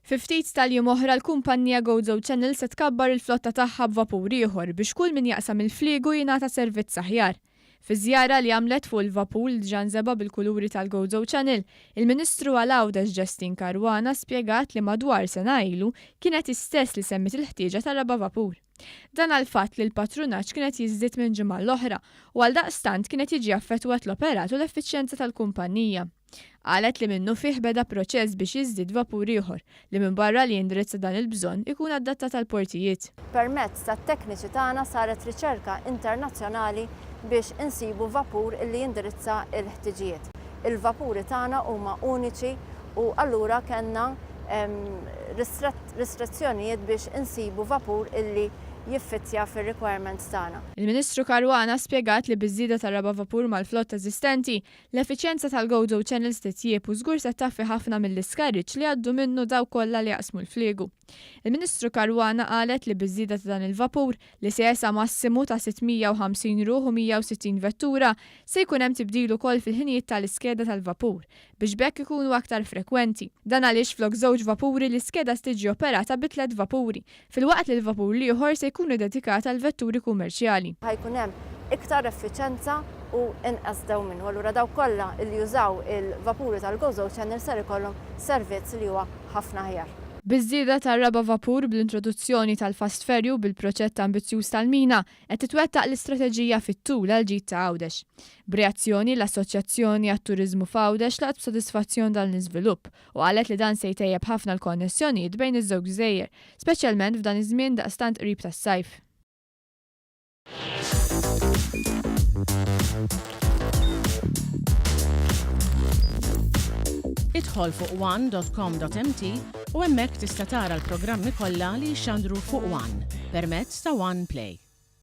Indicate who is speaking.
Speaker 1: Fi ftit tal-jiem oħra l-kumpanija Gozo Channel se tkabbar il-flotta tagħha b'vapur ieħor biex kull min jaqsam il-fliegu jingħata servizz aħjar. Fi żjara li għamlet fuq il-vapur li ġanżeba bil-kuluri tal-Gozo Channel, il-Ministru għal-Għawdex Ġestin Karwana spjegat li madwar sena ilu kienet istess li semmit il-ħtieġa tar-Raba Vapur. Dan għal-fatt li l-patrunaġġ kienet jiżdied minn ġimgħa l-oħra u għaldaqstant kienet jiġi affettwat l-operat u l-effiċjenza tal-kumpanija. Qalet li minnu fih beda proċess biex jiżdied vapur ieħor li minn barra li jindirizza dan il-bżonn ikun adattat tal-portijiet.
Speaker 2: Permezz tat-tekniċi tagħna saret riċerka internazzjonali biex insibu vapur li jindirizza l-ħtiġijiet. Il-vapuri tagħna huma uniċi u allura kellna restrizzjonijiet biex insibu vapur illi jiffittja fir-requirements tagħna.
Speaker 1: Il-Ministru Karwana spjegat li biż-żieda tar-Raba Vapur mal-flotta eżistenti, l-effiċjenza tal-Gozo Channels titjieb u żgur se taffi ħafna mill-iskarriġ li għaddu minnu daw kollha li jaqsmu l-fliegu. Il-Ministru Karwana qalet li biż-żieda ta' dan il-vapur li se jesa massimu ta' 650 ruħ u 160 vettura se jkun hemm tibdil ukoll fil-ħinijiet tal-iskeda tal-vapur biex bekk ikunu aktar frekwenti. Dan għaliex flok żewġ vapuri l-iskeda tiġi operata bi 3 vapuri, filwaqt li l-vapur li ieħor se jkunu dedikati għal vetturi kummerċjali.
Speaker 2: Ħajkun hemm iktar effiċenza u inqas dewmien. Allura daw kollha li jużaw il-vapuri tal-Gozo Channel ser ikollhom servizz li huwa ħafna aħjar.
Speaker 1: Biż-żieda tar-Raba Vapur bl-introduzzjoni tal-fast ferry u bil-proġett ambizzjuż tal-mina qed titwettaq l-istrateġija fit-tul għal ġid ta' Għawdex. B'reazzjoni l-Assoċjazzjoni għat-Turiżmu f'Għawdex laqt b'sodisfazzjon dan l-iżvilupp u qalet li dan se jtejjeb ħafna l-konnessjonijiet bejn iż-żewġ gżejjer, speċjalment f'dan iż-żmien daqstant qrib tas-sajf.
Speaker 3: Idħol fuq one.com.mt u hemmhekk tista' tara l-programmi kollha li jxandru fuq One permezz ta' One Play.